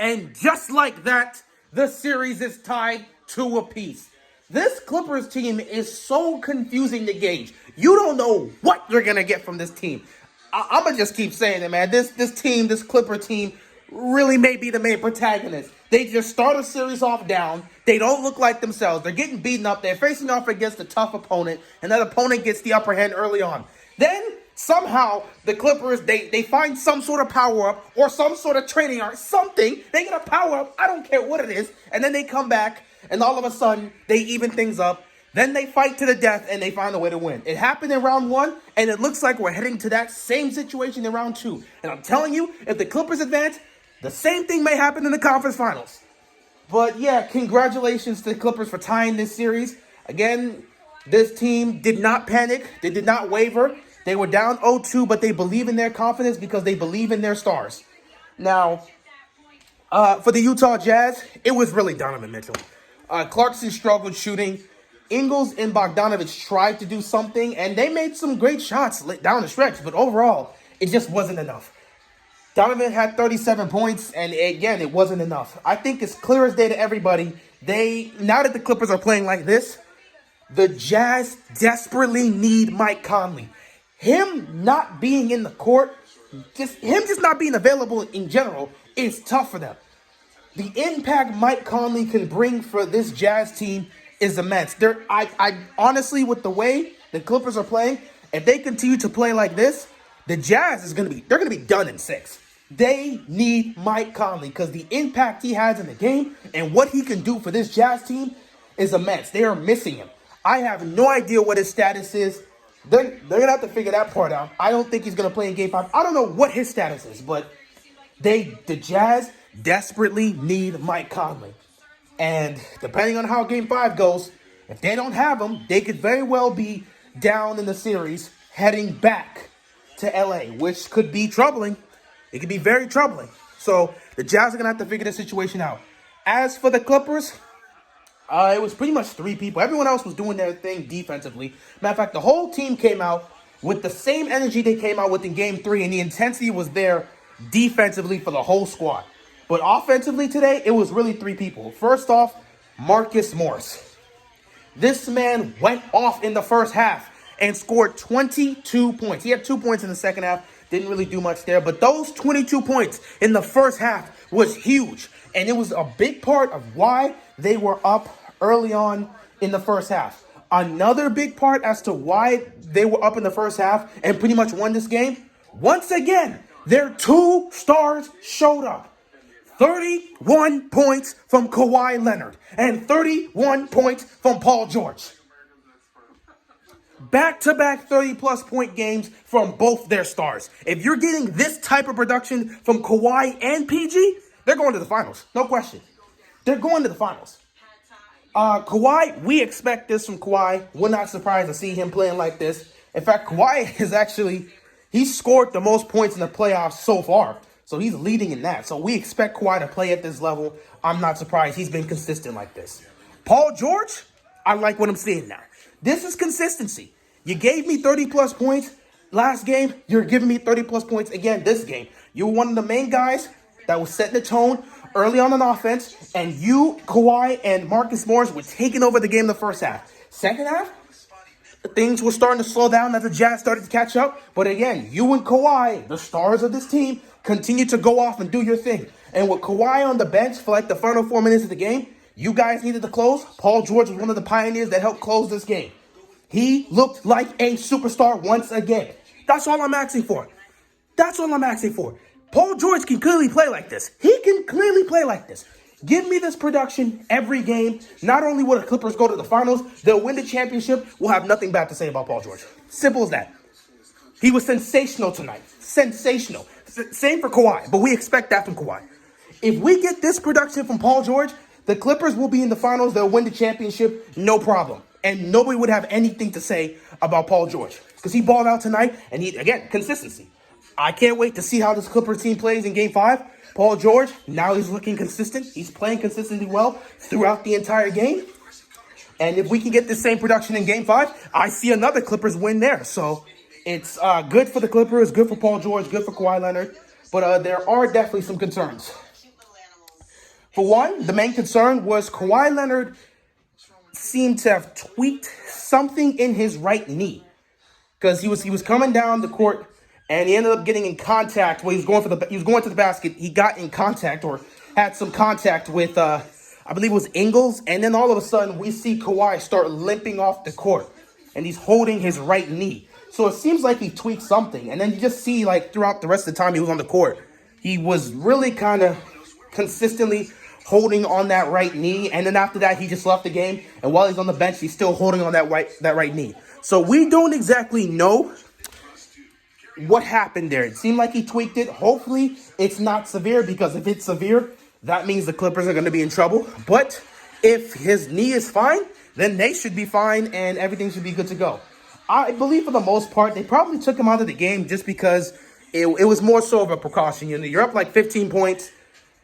And just like that, the series is tied 2-apiece. This Clippers team is so confusing to gauge. You don't know what you're going to get from this team. I'm going to just keep saying it, man. This team, this Clipper team, really may be the main protagonist. They just start a series off down. They don't look like themselves. They're getting beaten up. They're facing off against a tough opponent, and that opponent gets the upper hand early on. Then, somehow, the Clippers, they find some sort of power-up or some sort of training arc, something. They get a power-up. I don't care what it is. And then they come back, and all of a sudden, they even things up. Then they fight to the death, and they find a way to win. It happened in round 1, and it looks like we're heading to that same situation in round 2. And I'm telling you, if the Clippers advance, the same thing may happen in the conference finals. But yeah, congratulations to the Clippers for tying this series. Again, this team did not panic. They did not waver. They were down 0-2, but they believe in their confidence because they believe in their stars. Now, for the Utah Jazz, it was really Donovan Mitchell. Clarkson struggled shooting. Ingles and Bogdanovich tried to do something, and they made some great shots down the stretch, but overall, it just wasn't enough. Donovan had 37 points, and again, it wasn't enough. I think it's clear as day to everybody, now that the Clippers are playing like this, the Jazz desperately need Mike Conley. Him not being in the court, just not being available in general, is tough for them. The impact Mike Conley can bring for this Jazz team is immense. I honestly, with the way the Clippers are playing, if they continue to play like this, the Jazz they're gonna be done in 6. They need Mike Conley because the impact he has in the game and what he can do for this Jazz team is immense. They are missing him. I have no idea what his status is. They're gonna have to figure that part out. I don't think he's gonna play in Game 5. I don't know what his status is, but the Jazz desperately need Mike Conley. And depending on how Game 5 goes, if they don't have him, they could very well be down in the series heading back to LA, which could be troubling. It could be very troubling. So the Jazz are going to have to figure this situation out. As for the Clippers, it was pretty much 3 people. Everyone else was doing their thing defensively. Matter of fact, the whole team came out with the same energy they came out with in Game 3, and the intensity was there defensively for the whole squad. But offensively today, it was really 3 people. First off, Marcus Morris. This man went off in the first half and scored 22 points. He had 2 points in the second half. Didn't really do much there. But those 22 points in the first half was huge. And it was a big part of why they were up early on in the first half. Another big part as to why they were up in the first half and pretty much won this game. Once again, their 2 stars showed up. 31 points from Kawhi Leonard and 31 points from Paul George. Back-to-back 30-plus point games from both their stars. If you're getting this type of production from Kawhi and PG, they're going to the finals. No question. They're going to the finals. Kawhi, we expect this from Kawhi. We're not surprised to see him playing like this. In fact, Kawhi is he's scored the most points in the playoffs so far. So he's leading in that. So we expect Kawhi to play at this level. I'm not surprised. He's been consistent like this. Paul George, I like what I'm seeing now. This is consistency. You gave me 30-plus points last game. You're giving me 30-plus points again this game. You were one of the main guys that was setting the tone early on offense. And you, Kawhi, and Marcus Morris were taking over the game in the first half. Second half, things were starting to slow down as the Jazz started to catch up. But again, you and Kawhi, the stars of this team, continue to go off and do your thing. And with Kawhi on the bench for like the final 4 minutes of the game, you guys needed to close. Paul George was one of the pioneers that helped close this game. He looked like a superstar once again. That's all I'm asking for. That's all I'm asking for. Paul George can clearly play like this. He can clearly play like this. Give me this production every game. Not only will the Clippers go to the finals, they'll win the championship. We'll have nothing bad to say about Paul George. Simple as that. He was sensational tonight. Sensational. Same for Kawhi, but we expect that from Kawhi. If we get this production from Paul George, the Clippers will be in the finals. They'll win the championship, no problem. And nobody would have anything to say about Paul George because he balled out tonight. And again, consistency. I can't wait to see how this Clippers team plays in Game 5. Paul George, now he's looking consistent. He's playing consistently well throughout the entire game. And if we can get the same production in Game 5, I see another Clippers win there. So it's good for the Clippers, good for Paul George, good for Kawhi Leonard. But there are definitely some concerns. For one, the main concern was Kawhi Leonard seemed to have tweaked something in his right knee because he was coming down the court and he ended up getting in contact when he was going to the basket. He got in contact or had some contact with I believe it was Ingles, and then all of a sudden we see Kawhi start limping off the court and he's holding his right knee. So it seems like he tweaked something, and then you just see like throughout the rest of the time he was on the court, he was really kind of consistently holding on that right knee, and then after that he just left the game, and while he's on the bench he's still holding on that right knee. So we don't exactly know what happened there. It seemed like he tweaked it. Hopefully it's not severe, because if it's severe, that means the Clippers are going to be in trouble. But if his knee is fine, then they should be fine and everything should be good to go. I believe for the most part they probably took him out of the game just because it was more so of a precaution. You know, you're up like 15 points.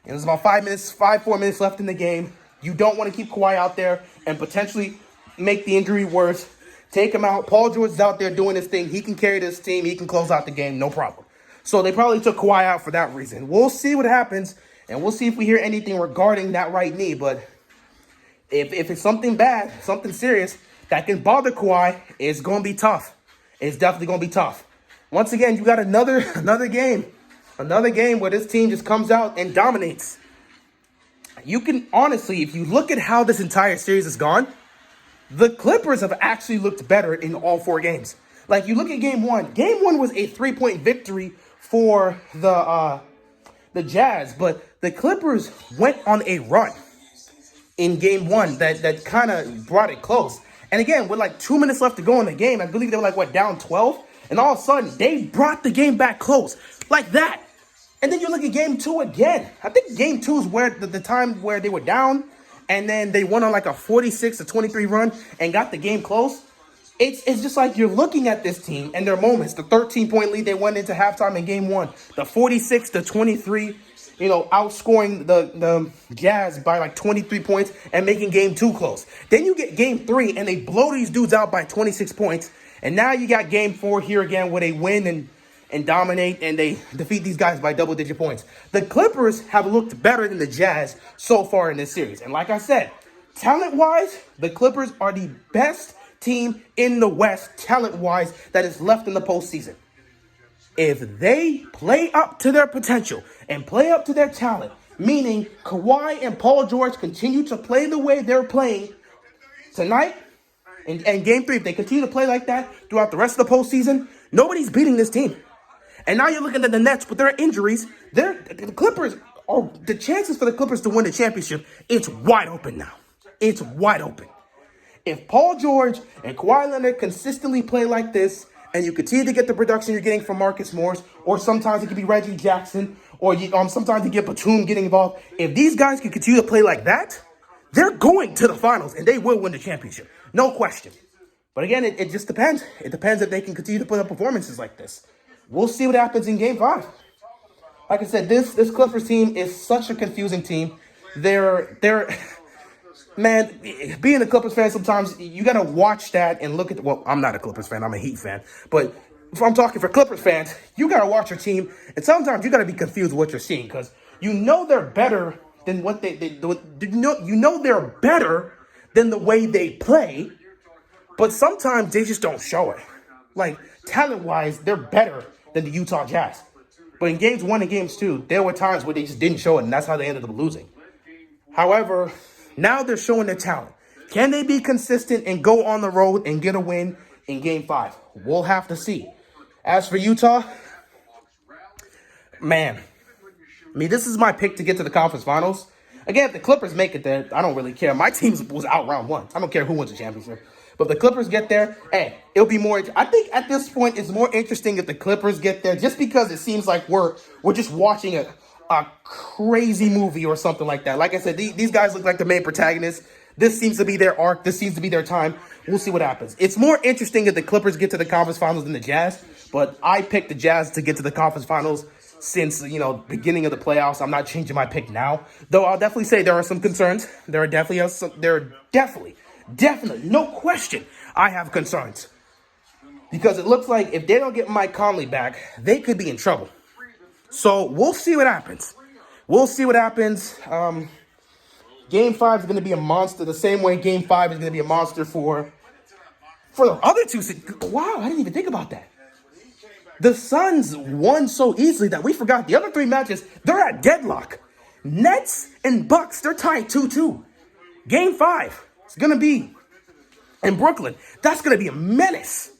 And there's about 4 minutes left in the game. You don't want to keep Kawhi out there and potentially make the injury worse. Take him out. Paul George is out there doing his thing. He can carry this team. He can close out the game, no problem. So they probably took Kawhi out for that reason. We'll see what happens, and we'll see if we hear anything regarding that right knee. But if it's something bad, something serious that can bother Kawhi, it's going to be tough. It's definitely going to be tough. Once again, you got another game. Another game where this team just comes out and dominates. You can honestly, if you look at how this entire series has gone, the Clippers have actually looked better in all 4 games. Like, you look at game 1. Game 1 was a 3-point victory for the Jazz, but the Clippers went on a run in game 1 that kind of brought it close. And again, with like 2 minutes left to go in the game, I believe they were like, down 12? And all of a sudden, they brought the game back close. Like that. And then you look at game 2 again. I think game 2 is where the time where they were down, and then they went on like a 46-23 run and got the game close. It's just like you're looking at this team and their moments. The 13-point lead they went into halftime in game 1. The 46-23, outscoring the Jazz by like 23 points and making game 2 close. Then you get game 3 and they blow these dudes out by 26 points. And now you got game 4 here again where they win and dominate, and they defeat these guys by double-digit points. The Clippers have looked better than the Jazz so far in this series. And like I said, talent-wise, the Clippers are the best team in the West, talent-wise, that is left in the postseason. If they play up to their potential and play up to their talent, meaning Kawhi and Paul George continue to play the way they're playing tonight, and game 3, if they continue to play like that throughout the rest of the postseason, nobody's beating this team. And now you're looking at the Nets with their injuries. The Clippers, the chances for the Clippers to win the championship, it's wide open now. It's wide open. If Paul George and Kawhi Leonard consistently play like this, and you continue to get the production you're getting from Marcus Morris, or sometimes it could be Reggie Jackson, or sometimes you get Batum getting involved. If these guys can continue to play like that, they're going to the finals, and they will win the championship. No question. But again, it just depends. It depends if they can continue to put up performances like this. We'll see what happens in game 5. Like I said, this Clippers team is such a confusing team. They're man, being a Clippers fan, sometimes you got to watch that and look at, well, I'm not a Clippers fan, I'm a Heat fan, but if I'm talking for Clippers fans, you got to watch your team, and sometimes you got to be confused with what you're seeing, because they're better than what they do. They're better than the way they play, but sometimes they just don't show it. Like, talent-wise, they're better than the Utah Jazz. But in games 1 and games 2, there were times where they just didn't show it, and that's how they ended up losing. However, now they're showing their talent. Can they be consistent and go on the road and get a win in game 5? We'll have to see. As for Utah, man, this is my pick to get to the conference finals. Again, if the Clippers make it there, I don't really care. My team was out round 1. I don't care who wins the championship. But if the Clippers get there, hey, it'll be more. I think at this point it's more interesting if the Clippers get there, just because it seems like we're just watching a crazy movie or something like that. Like I said, these guys look like the main protagonists. This seems to be their arc. This seems to be their time. We'll see what happens. It's more interesting if the Clippers get to the conference finals than the Jazz. But I picked the Jazz to get to the conference finals since, beginning of the playoffs. I'm not changing my pick now. Though I'll definitely say there are some concerns. There are definitely, no question, I have concerns. Because it looks like if they don't get Mike Conley back, they could be in trouble. So we'll see what happens. Game 5 is going to be a monster the same way Game 5 is going to be a monster for the other two. Wow, I didn't even think about that. The Suns won so easily that we forgot the other 3 matches, they're at deadlock. Nets and Bucks, they're tied 2-2. Game 5 is going to be in Brooklyn. That's going to be a menace.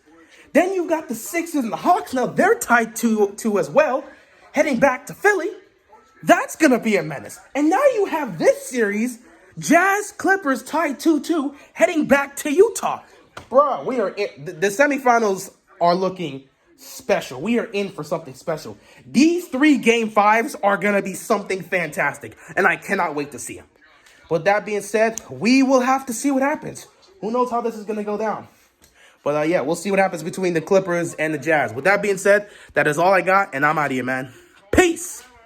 Then you've got the Sixers and the Hawks. Now they're tied 2-2 as well, heading back to Philly. That's going to be a menace. And now you have this series, Jazz Clippers tied 2-2, heading back to Utah. Bruh, we are in. The semifinals are looking special. We are in for something special. These 3 Game 5s are going to be something fantastic, and I cannot wait to see them. With that being said, we will have to see what happens. Who knows how this is going to go down? But yeah, we'll see what happens between the Clippers and the Jazz. With that being said, that is all I got, and I'm out of here, man. Peace!